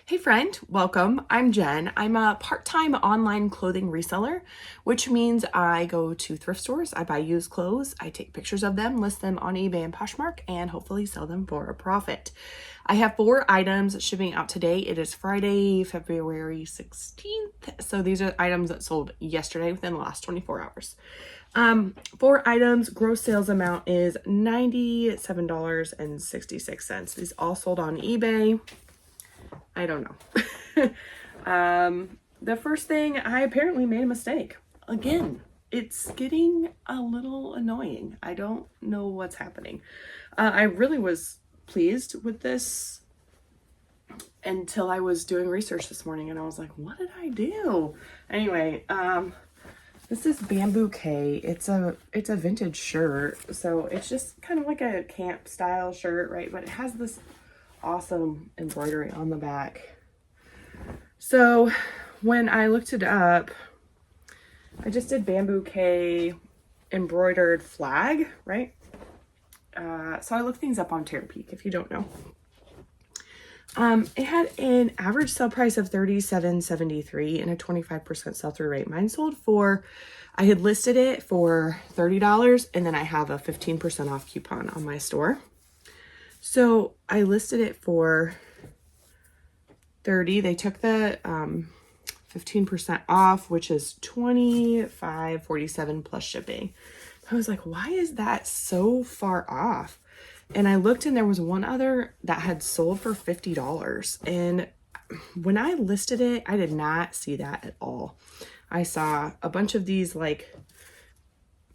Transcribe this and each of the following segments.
Hey friend, welcome. I'm Jen. I'm a part-time online clothing reseller, which means I go to thrift stores, I buy used clothes, I take pictures of them, list them on eBay and Poshmark, and hopefully sell them for a profit. I have 4 items shipping out today. It is Friday, February 16th. So these are items that sold yesterday within the last 24 hours. 4 items, gross sales amount is $97.66. These all sold on eBay. I don't know. The first thing, I apparently made a mistake. Again, it's getting a little annoying. I don't know what's happening. I really was pleased with this until I was doing research this morning and I was like, what did I do? Anyway, this is Bamboo K. It's a vintage shirt. So it's just kind of like a camp style shirt, right? But it has this awesome embroidery on the back. So when I looked it up, I just did Bamboo K embroidered flag, right? So I looked things up on Terapeak, if you don't know. It had an average sale price of $37.73 and a 25% sell-through rate. Mine sold for, I had listed it for $30, and then I have a 15% off coupon on my store. So I listed it for $30. They took the 15% off, which is $25.47 plus shipping. I was like, why is that so far off? And I looked and there was one other that had sold for $50. And when I listed it, I did not see that at all. I saw a bunch of these like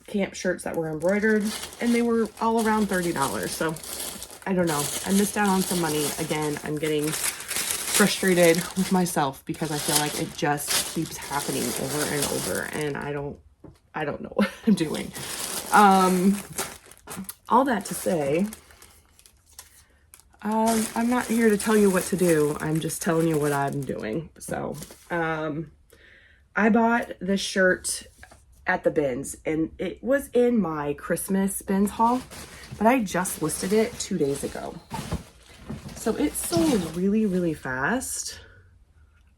camp shirts that were embroidered and they were all around $30. So I don't know. I missed out on some money. Again, I'm getting frustrated with myself because I feel like it just keeps happening over and over and I don't know what I'm doing. All that to say, I'm not here to tell you what to do. I'm just telling you what I'm doing. So, I bought this shirt at the bins and it was in my Christmas bins haul, but I just listed it 2 days ago. So it sold really, really fast.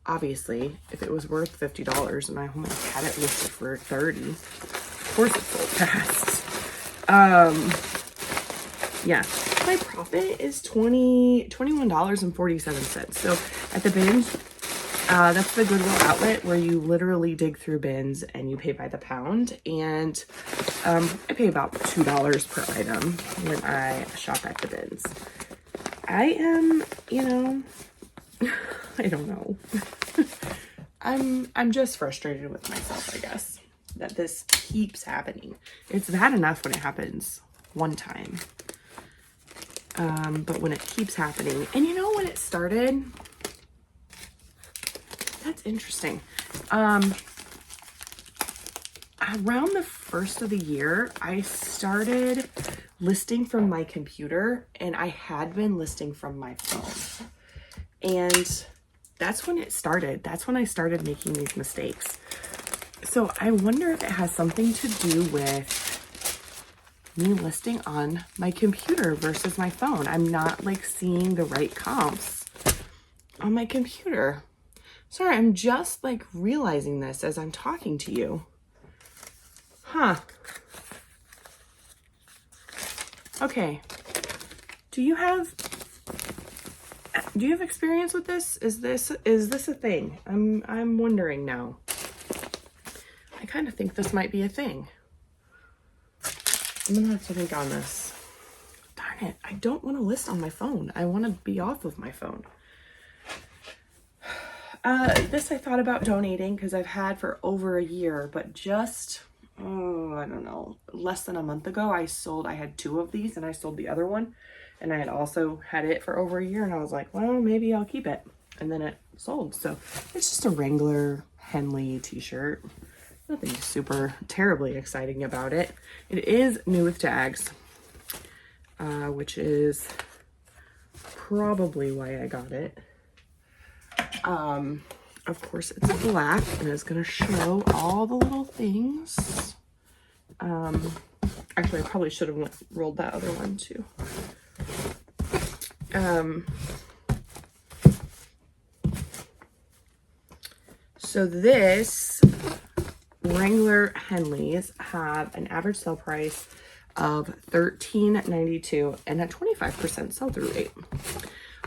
Obviously, if it was worth $50 and I only had it listed for $30, of course it sold fast. Yeah, my profit is $21.47. So at the bins, that's the Goodwill outlet where you literally dig through bins and you pay by the pound. And I pay about $2 per item when I shop at the bins. I am, I don't know. I'm just frustrated with myself, I guess, that this keeps happening. It's bad enough when it happens one time. But when it keeps happening, and when it started, that's interesting. Around the first of the year, I started listing from my computer and I had been listing from my phone. And that's when it started. That's when I started making these mistakes. So I wonder if it has something to do with me listing on my computer versus my phone. I'm not like seeing the right comps on my computer. Sorry, I'm just like realizing this as I'm talking to you. Huh. Okay. Do you have experience with this? Is this a thing? I'm wondering now. I kind of think this might be a thing. I'm gonna have to think on this. Darn it, I don't want to list on my phone. I want to be off of my phone. This I thought about donating because I've had for over a year, but just, I don't know, less than a month ago, I had 2 of these and I sold the other one. And I had also had it for over a year and I was like, well, maybe I'll keep it. And then it sold. So it's just a Wrangler Henley t-shirt. Nothing super terribly exciting about it. It is new with tags, which is probably why I got it. Of course it's black and it's gonna show all the little things. Actually, I probably should have rolled that other one too. So this Wrangler Henleys have an average sale price of $13.92 and a 25% sell-through rate.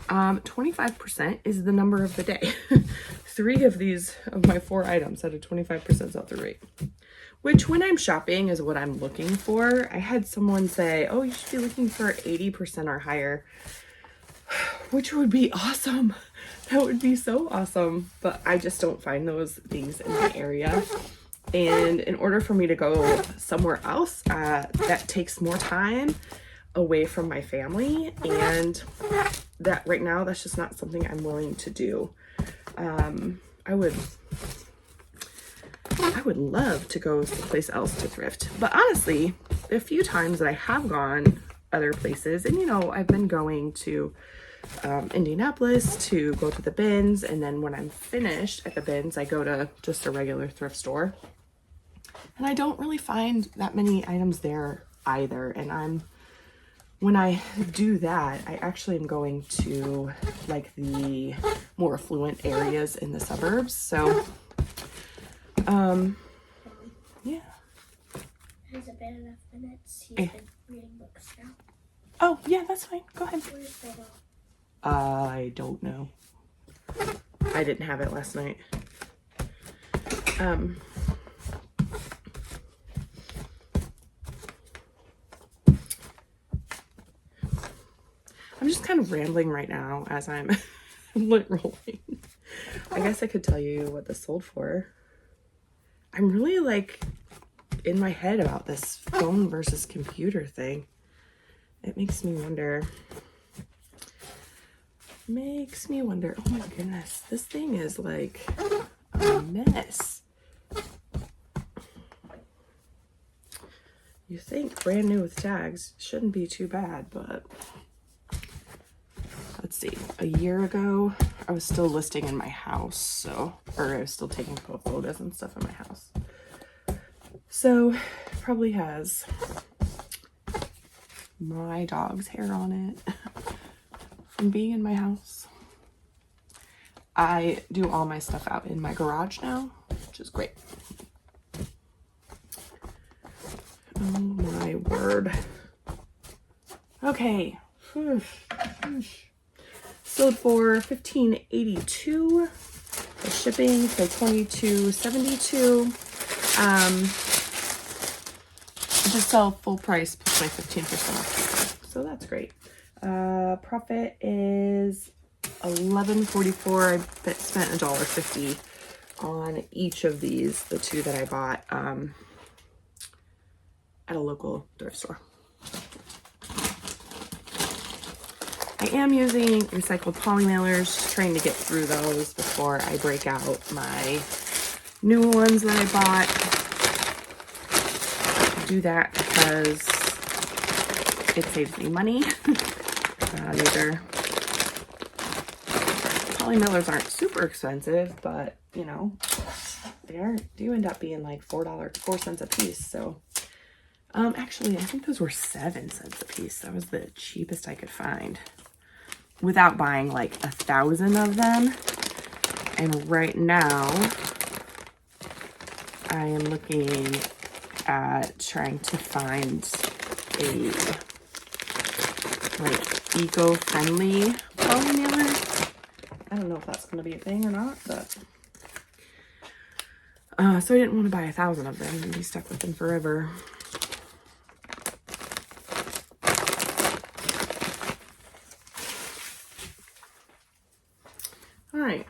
25% is the number of the day. 3 of my 4 items had a 25% sell-through rate, which when I'm shopping is what I'm looking for. I had someone say, oh, you should be looking for 80% or higher, which would be awesome. That would be so awesome. But I just don't find those things in my area. And in order for me to go somewhere else, that takes more time away from my family. And that right now, that's just not something I'm willing to do. I would love to go someplace else to thrift. But honestly, a few times that I have gone other places, and you know, I've been going to Indianapolis to go to the bins, and then when I'm finished at the bins, I go to just a regular thrift store. And I don't really find that many items there either. And when I do that, I actually am going to like the more affluent areas in the suburbs. So, yeah. Has it been enough minutes? He's been reading books now. Oh, yeah, that's fine. Go ahead. Where's Bobo? I don't know. I didn't have it last night. I'm just kind of rambling right now as I'm lint rolling. I guess I could tell you what this sold for. I'm really like in my head about this phone versus computer thing. It makes me wonder. Oh my goodness. This thing is like a mess. You think brand new with tags shouldn't be too bad, but let's see. A year ago, I was still listing in my house, or I was still taking photos and stuff in my house. So, probably has my dog's hair on it from being in my house. I do all my stuff out in my garage now, which is great. Oh my word. Okay. Sold for $15.82. The shipping for $22.72. Just sell full price plus my 15% off. So that's great. Profit is $11.44. I spent $1.50 on each of these, the 2 that I bought at a local thrift store. I am using recycled poly mailers, trying to get through those before I break out my new ones that I bought. I do that because it saves me money. Poly mailers aren't super expensive, but you know, they do end up being like $4 cents a piece. So actually I think those were 7 cents a piece. That was the cheapest I could find without buying like 1,000 of them. And right now I am looking at trying to find a like eco-friendly poly mailer. I don't know if that's going to be a thing or not, but so I didn't want to buy 1,000 of them and be stuck with them forever. All right.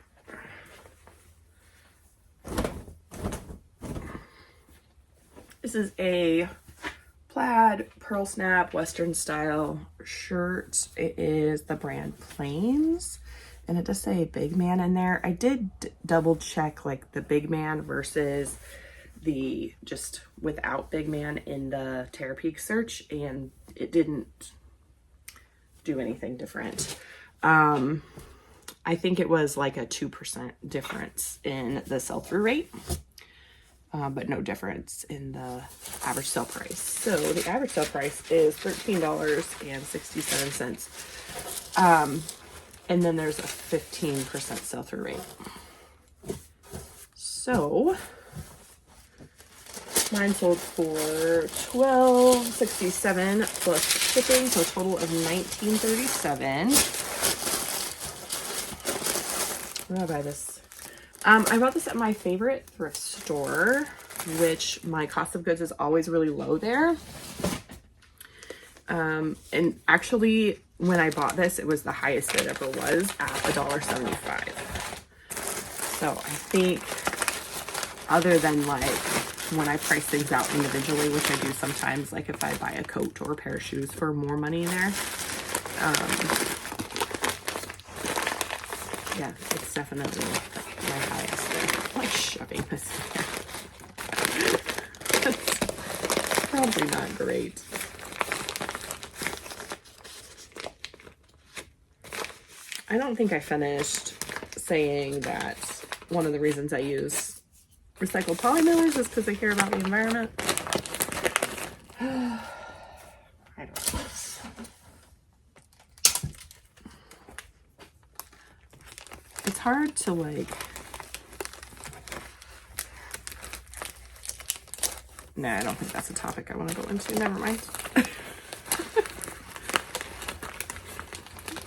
This is a plaid pearl snap Western style shirt. It is the brand Plains, and it does say big man in there. I did double check like the big man versus the just without big man in the Terapeak search, and it didn't do anything different. I think it was like a 2% difference in the sell-through rate, but no difference in the average sale price. So the average sale price is $13.67. And then there's a 15% sell-through rate. So mine sold for $12.67 plus shipping, so a total of $19.37. Where did I buy this? I bought this at my favorite thrift store, which my cost of goods is always really low there. And actually, when I bought this, it was the highest it ever was at $1.75. So I think, other than like when I price things out individually, which I do sometimes, like if I buy a coat or a pair of shoes for more money there, yeah, it's definitely my highest there. I'm like shoving this here. That's probably not great. I don't think I finished saying that one of the reasons I use recycled polymailers is because I care about the environment. I don't know. It's hard to like... Nah, I don't think that's a topic I want to go into. Never mind.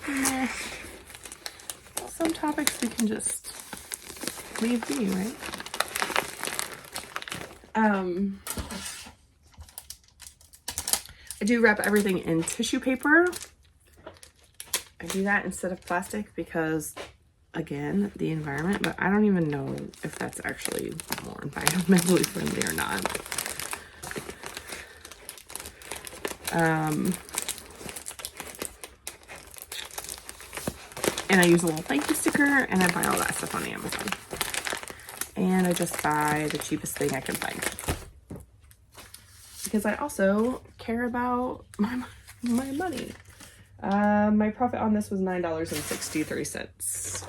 Nah. Some topics we can just leave be, right? I do wrap everything in tissue paper. I do that instead of plastic because, again, the environment, but I don't even know if that's actually more environmentally friendly or not. And I use a little thank you sticker, and I buy all that stuff on Amazon. And I just buy the cheapest thing I can find. Because I also care about my money. My profit on this was $9.63.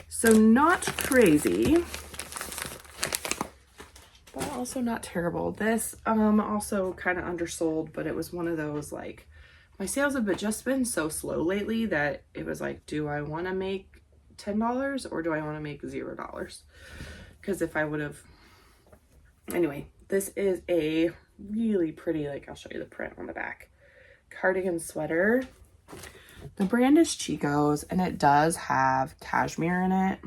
So not crazy, but also not terrible. This also kind of undersold, but it was one of those like, my sales have just been so slow lately that it was like, do I want to make $10 or do I want to make $0? Because if I would have... Anyway, this is a really pretty, like, I'll show you the print on the back, cardigan sweater. The brand is Chico's, and it does have cashmere in it.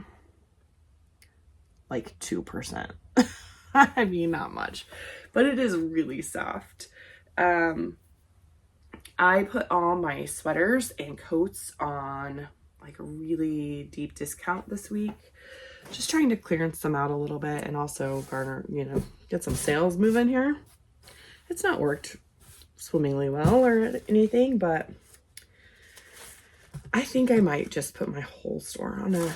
Like 2%. I mean, not much. But it is really soft. I put all my sweaters and coats on like a really deep discount this week. Just trying to clearance them out a little bit and also garner, you know, get some sales moving here. It's not worked swimmingly well or anything, but I think I might just put my whole store on a,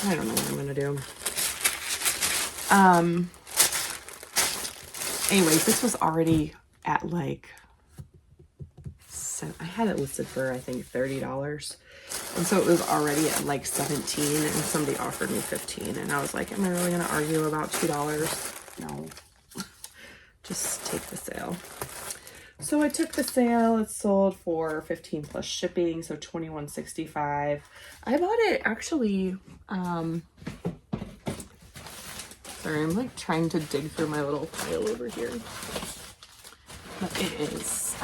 I don't know what I'm gonna do. Anyways, this was already at like, I had it listed for I think $30, and so it was already at like 17, and somebody offered me 15, and I was like, am I really gonna argue about $2? No, just take the sale. So I took the sale. It sold for 15 plus shipping, so $21.65. I bought it actually, sorry, I'm like trying to dig through my little pile over here. But it is,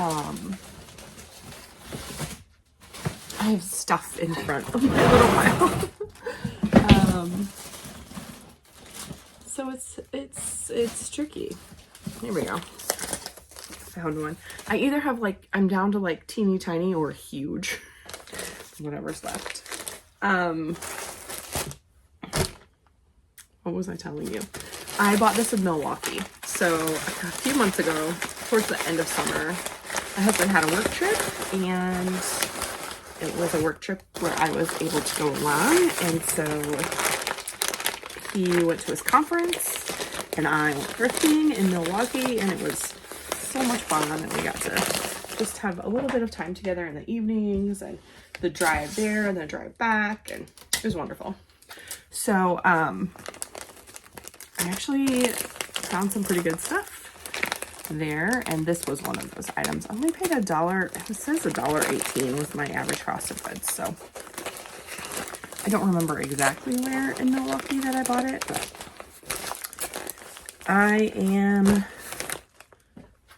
I have stuff in front of my little pile. So it's tricky. Here we go. Found one. I either have like, I'm down to like teeny tiny or huge, whatever's left. What was I telling you? I bought this in Milwaukee. So a few months ago, towards the end of summer, my husband had a work trip, and it was a work trip where I was able to go along. And so he went to his conference and I went thrifting in Milwaukee, and it was so much fun, and we got to just have a little bit of time together in the evenings, and the drive there and the drive back, and it was wonderful. So I actually found some pretty good stuff there, and this was one of those items. I only paid $1. It says $1.18 was my average cost of goods, so I don't remember exactly where in Milwaukee that I bought it, but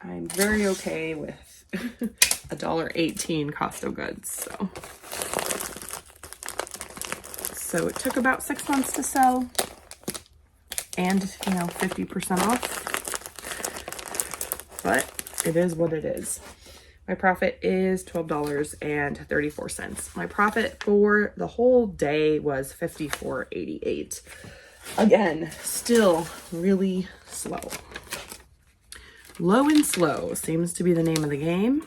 I'm very okay with $1.18 cost of goods. So it took about 6 months to sell, and 50% off, but it is what it is. My profit is $12.34. My profit for the whole day was $54.88. Again, still really slow. Low and slow seems to be the name of the game,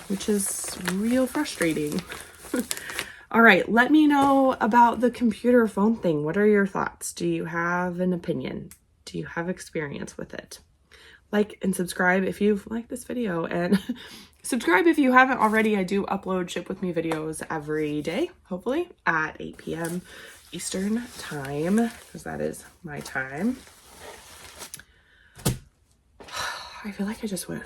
which is real frustrating. All right, let me know about the computer phone thing. What are your thoughts? Do you have an opinion? Do you have experience with it? Like and subscribe if you've liked this video, and subscribe if you haven't already. I do upload Ship With Me videos every day, hopefully at 8 p.m. Eastern time, because that is my time. I feel like I just went.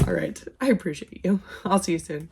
All right, I appreciate you. I'll see you soon.